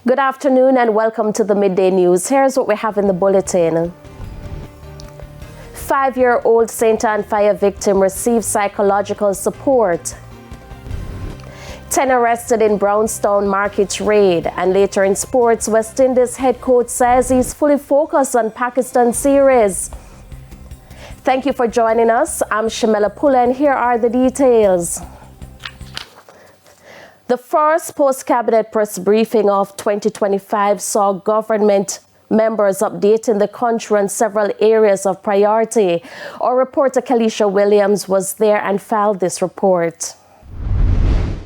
Good afternoon and welcome to the Midday News. Here's what we have in the bulletin. 5-year-old St. Anne fire victim receives psychological support. 10 arrested in Brownstone Market raid. And later in sports, West Indies head coach says he's fully focused on Pakistan series. Thank you for joining us. I'm Shamela Pula and here are the details. The first post-cabinet press briefing of 2025 saw government members updating the country on several areas of priority. Our reporter Kalisha Williams was there and filed this report.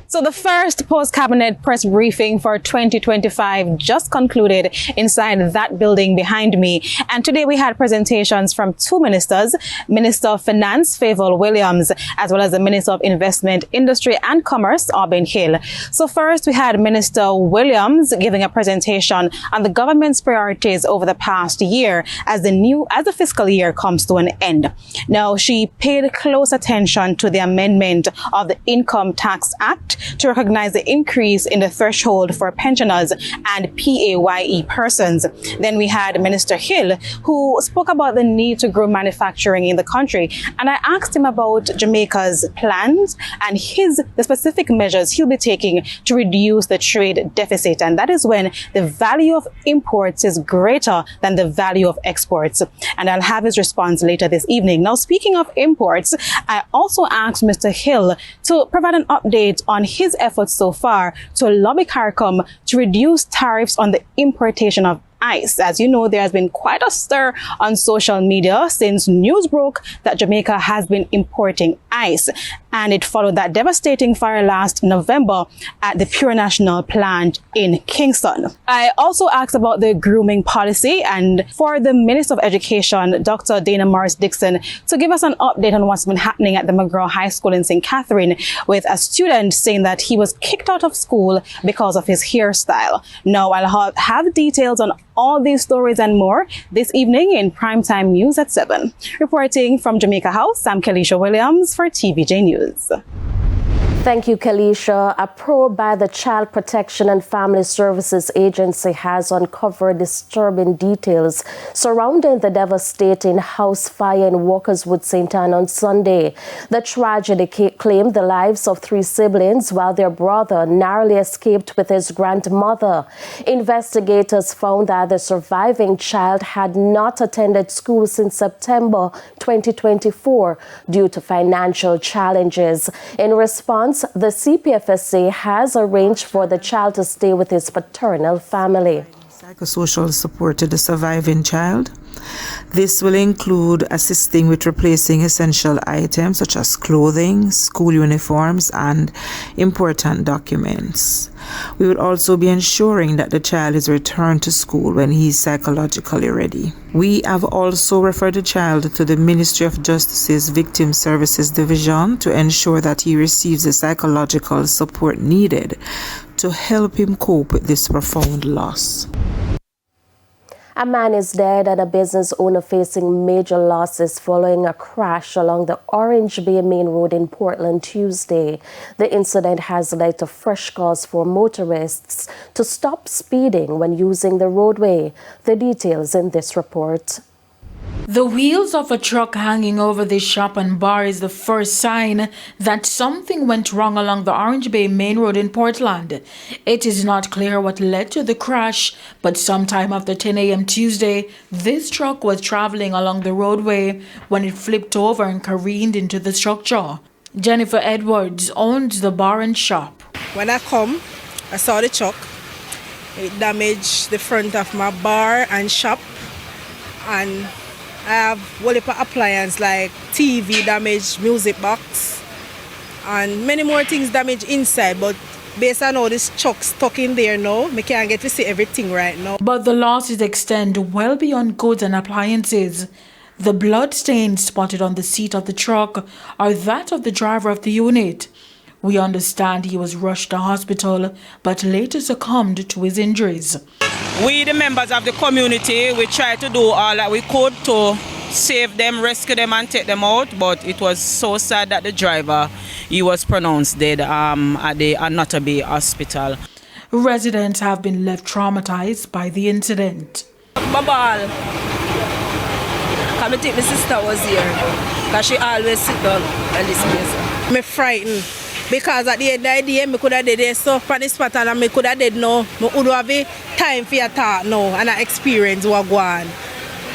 So the first post-cabinet press briefing for 2025 just concluded inside that building behind me. And today we had presentations from two ministers, Minister of Finance, Favour Williams, as well as the Minister of Investment, Industry and Commerce, Auburn Hill. So first we had Minister Williams giving a presentation on the government's priorities over the past year as the fiscal year comes to an end. Now, she paid close attention to the amendment of the Income Tax Act to recognize the increase in the threshold for pensioners and PAYE persons. Then we had Minister Hill, who spoke about the need to grow manufacturing in the country. And I asked him about Jamaica's plans and the specific measures he'll be taking to reduce the trade deficit. And that is when the value of imports is greater than the value of exports. And I'll have his response later this evening. Now, speaking of imports, I also asked Mr. Hill to provide an update on his efforts so far to lobby CARICOM to reduce tariffs on the importation of ice. As you know, there has been quite a stir on social media since news broke that Jamaica has been importing ice. And it followed that devastating fire last November at the Pure National plant in Kingston. I also asked about the grooming policy and for the Minister of Education, Dr. Dana Morris-Dixon, to give us an update on what's been happening at the McGraw High School in St. Catherine, with a student saying that he was kicked out of school because of his hairstyle. Now, I'll have details on all these stories and more this evening in Primetime News at 7. Reporting from Jamaica House, I'm Kalisha Williams for TVJ News. Thank you, Kalisha. A probe by the Child Protection and Family Services Agency has uncovered disturbing details surrounding the devastating house fire in Walkerswood, St. Anne on Sunday. The tragedy claimed the lives of 3 siblings while their brother narrowly escaped with his grandmother. Investigators found that the surviving child had not attended school since September 2024 due to financial challenges. In response, the CPFSA has arranged for the child to stay with his paternal family. Psychosocial support to the surviving child. This will include assisting with replacing essential items such as clothing, school uniforms, and important documents. We will also be ensuring that the child is returned to school when he is psychologically ready. We have also referred the child to the Ministry of Justice's Victim Services Division to ensure that he receives the psychological support needed to help him cope with this profound loss. A man is dead and a business owner facing major losses following a crash along the Orange Bay Main Road in Portland Tuesday. The incident has led to fresh calls for motorists to stop speeding when using the roadway. The details in this report. The wheels of a truck hanging over this shop and bar is the first sign that something went wrong along the Orange Bay Main Road in Portland. It is not clear what led to the crash, but sometime after 10 a.m. Tuesday, this truck was traveling along the roadway when it flipped over and careened into the structure. Jennifer Edwards owns the bar and shop. When I saw the truck. It damaged the front of my bar and shop, and I have whole heap of appliances like TV damaged, music box, and many more things damaged inside. But based on all this truck stuck in there now, I can't get to see everything right now. But the losses extend well beyond goods and appliances. The blood stains spotted on the seat of the truck are that of the driver of the unit. We understand he was rushed to hospital, but later succumbed to his injuries. We, the members of the community, we tried to do all that we could to save them, rescue them and take them out, but it was so sad that the driver, he was pronounced dead at the Anota Bay Hospital. Residents have been left traumatized by the incident. My ball. I think my sister was here. Because she always sit down at this place. I'm frightened. Because at the end of the day, I could have did stuff on this spot and I could have did no. I would have time for your talk now and I experience what go on.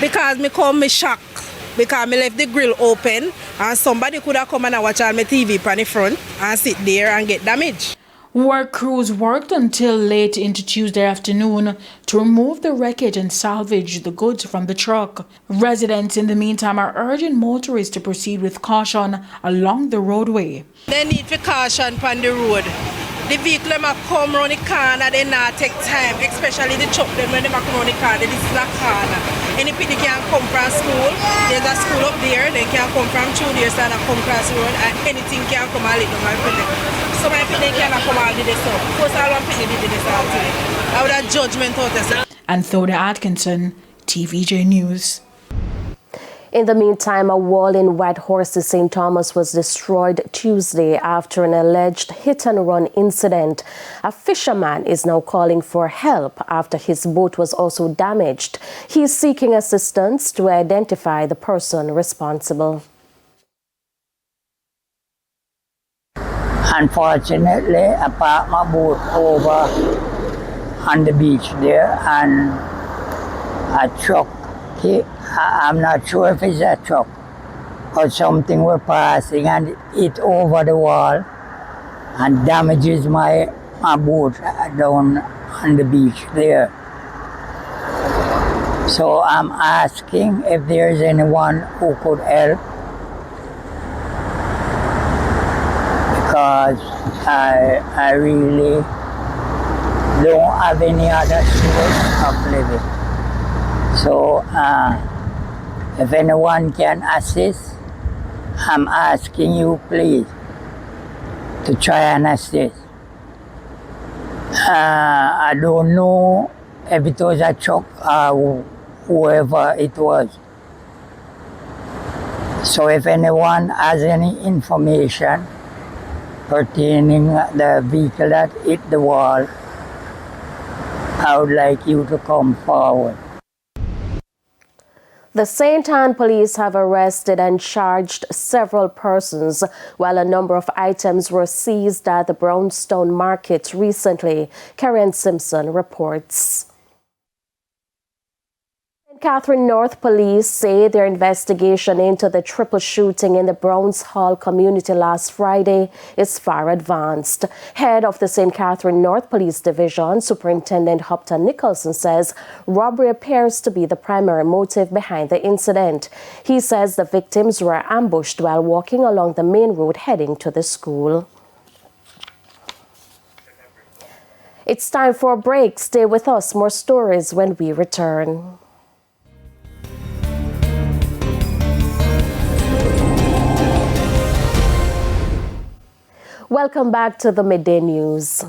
Because I come shocked. Because I left the grill open and somebody could have come and watch all my TV from the front and sit there and get damaged. Work crews worked until late into Tuesday afternoon to remove the wreckage and salvage the goods from the truck. Residents in the meantime are urging motorists to proceed with caution along the roadway. They need for caution on the road. The vehicle them come around the corner, they not take time, especially the truck them when they come around the corner, this is a corner. Any people can come from school, there's a school up there, they can come from through there, so they come across the road, and anything can come and let them and protect. So my people cannot come and do this stuff. Of course, all one people did this all today. I would have judgment out of it. Anthony Atkinson, TVJ News. In the meantime, a wall in Whitehorse, St. Thomas was destroyed Tuesday after an alleged hit-and-run incident. A fisherman is now calling for help after his boat was also damaged. He is seeking assistance to identify the person responsible. Unfortunately, I parked my boat over on the beach there and a truck hit. I'm not sure if it's a truck or something were passing and it over the wall and damages my boat down on the beach there. So I'm asking if there's anyone who could help, because I really don't have any other source of living. So if anyone can assist, I'm asking you please to try and assist. I don't know if it was a truck or whoever it was. So if anyone has any information pertaining the vehicle that hit the wall, I would like you to come forward. The St. Ann police have arrested and charged several persons, while a number of items were seized at the Brownstone Market recently. Karen Simpson reports. Catherine North Police say their investigation into the triple shooting in the Brownstone community last Friday is far advanced. Head of the St. Catherine North Police Division, Superintendent Hopton Nicholson, says robbery appears to be the primary motive behind the incident. He says the victims were ambushed while walking along the main road heading to the school. It's time for a break. Stay with us. More stories when we return. Welcome back to the Midday News.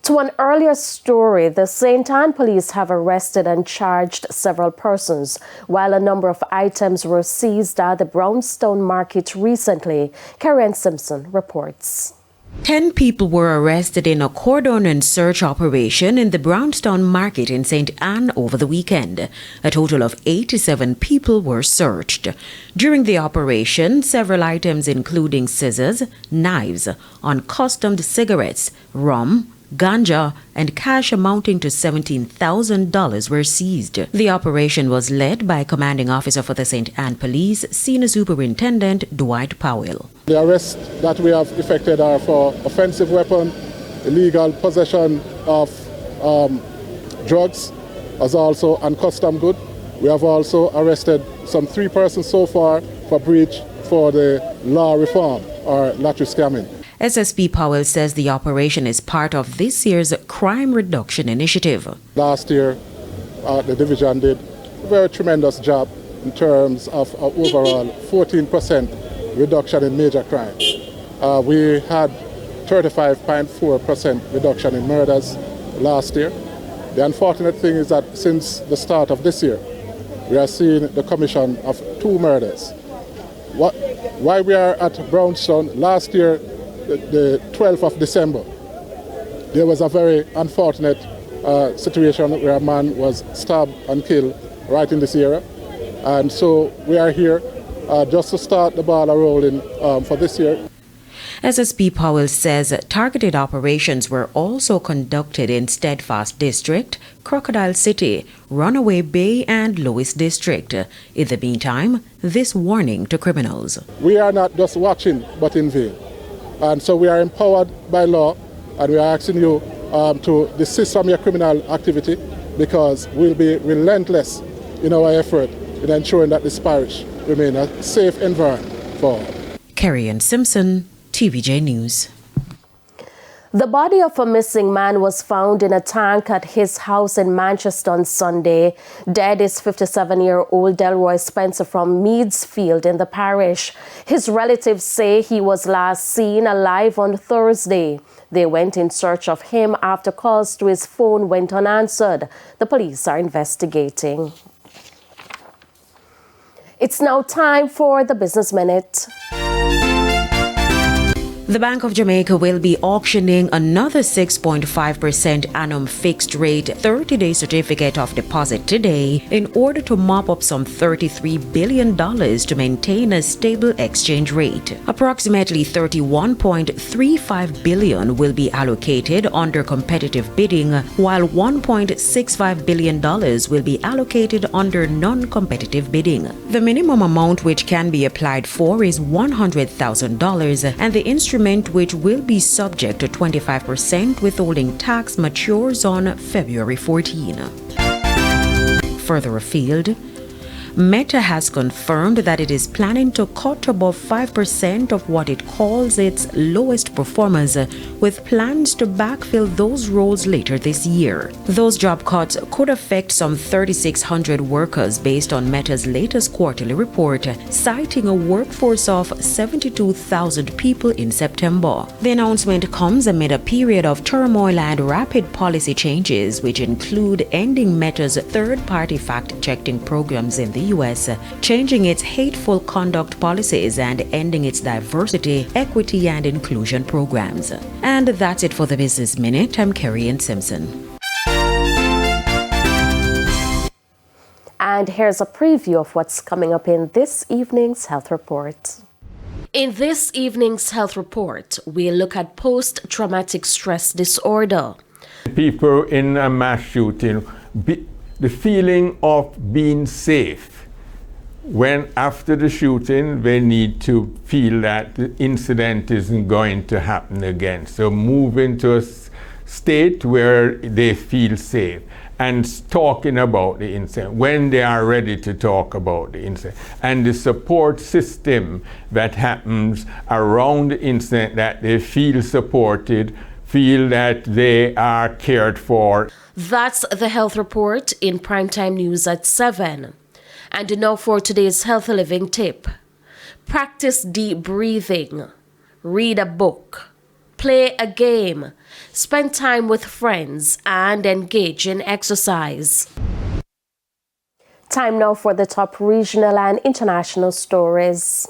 To an earlier story, the St. Ann police have arrested and charged several persons, while a number of items were seized at the Brownstone Market recently. Karen Simpson reports. 10 people were arrested in a cordon and search operation in the Brownstone Market in St. Ann over the weekend. A total of 87 people were searched. During the operation, several items including scissors, knives, uncustomed cigarettes, rum, ganja, and cash amounting to $17,000 were seized. The operation was led by Commanding Officer for the St. Ann Police, Senior Superintendent Dwight Powell. The arrests that we have effected are for offensive weapon, illegal possession of drugs, as also uncustomed good. We have also arrested some 3 persons so far for breach for the law reform or lottery scamming. SSP Powell says the operation is part of this year's crime reduction initiative. Last year, the division did a very tremendous job in terms of overall 14% reduction in major crime. We had 35.4% reduction in murders last year. The unfortunate thing is that since the start of this year, we are seeing the commission of 2 murders. Why we are at Brownstone, last year, the 12th of December, there was a very unfortunate situation where a man was stabbed and killed right in this area. And so we are here just to start the ball rolling for this year. SSP Powell says targeted operations were also conducted in Steadfast District, Crocodile City, Runaway Bay and Lewis District. In the meantime, this warning to criminals. We are not just watching but in vain. And so we are empowered by law, and we are asking you to desist from your criminal activity, because we'll be relentless in our effort in ensuring that this parish remain a safe environment for all. Kerry Ann Simpson, TVJ News. The body of a missing man was found in a tank at his house in Manchester on Sunday. Dead is 57-year-old Delroy Spencer from Meadsfield in the parish. His relatives say he was last seen alive on Thursday. They went in search of him after calls to his phone went unanswered. The police are investigating. It's now time for the Business Minute. The Bank of Jamaica will be auctioning another 6.5% annum fixed rate 30-day certificate of deposit today in order to mop up some $33 billion to maintain a stable exchange rate. Approximately $31.35 billion will be allocated under competitive bidding, while $1.65 billion will be allocated under non-competitive bidding. The minimum amount which can be applied for is $100,000, and the instrument which will be subject to 25% withholding tax matures on February 14. Further afield, Meta has confirmed that it is planning to cut above 5% of what it calls its lowest performers, with plans to backfill those roles later this year. Those job cuts could affect some 3,600 workers based on Meta's latest quarterly report, citing a workforce of 72,000 people in September. The announcement comes amid a period of turmoil and rapid policy changes, which include ending Meta's third-party fact-checking programs in the U.S., changing its hateful conduct policies, and ending its diversity, equity, and inclusion programs. And that's it for the Business Minute. I'm Kerry Ann Simpson. And here's a preview of what's coming up in this evening's Health Report. In this evening's Health Report, we'll look at post-traumatic stress disorder. People in a mass shooting, the feeling of being safe. When after the shooting, they need to feel that the incident isn't going to happen again. So move into a state where they feel safe and talking about the incident when they are ready to talk about the incident. And the support system that happens around the incident, that they feel supported, feel that they are cared for. That's the Health Report in Primetime News at 7. And now for today's Healthy Living tip. Practice deep breathing. Read a book. Play a game. Spend time with friends and engage in exercise. Time now for the top regional and international stories.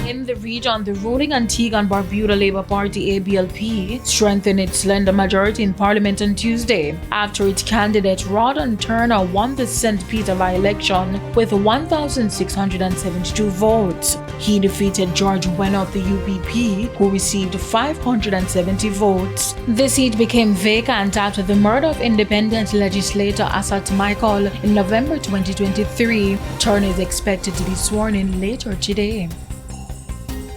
In the region, the ruling Antigua and Barbuda Labour Party ABLP strengthened its slender majority in Parliament on Tuesday after its candidate Rawdon Turner won the St. Peter by-election with 1,672 votes. He defeated George Wenner of the UPP, who received 570 votes. The seat became vacant after the murder of independent legislator Asat Michael in November 2023. Turner is expected to be sworn in later today.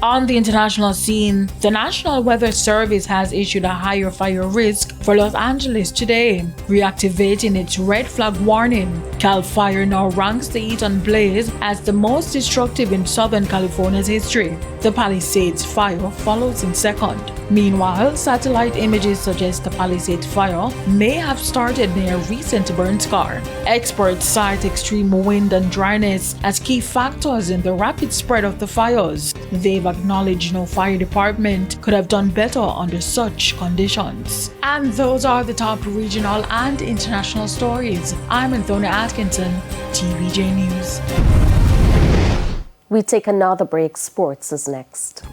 On the international scene, the National Weather Service has issued a higher fire risk for Los Angeles today, reactivating its red flag warning. Cal Fire now ranks the Eaton blaze as the most destructive in Southern California's history. The Palisades fire follows in second. Meanwhile, satellite images suggest the Palisades fire may have started near a recent burn scar. Experts cite extreme wind and dryness as key factors in the rapid spread of the fires. They've acknowledged no fire department could have done better under such conditions. And those are the top regional and international stories. I'm Anthony Atkinson, TVJ News. We take another break. Sports is next.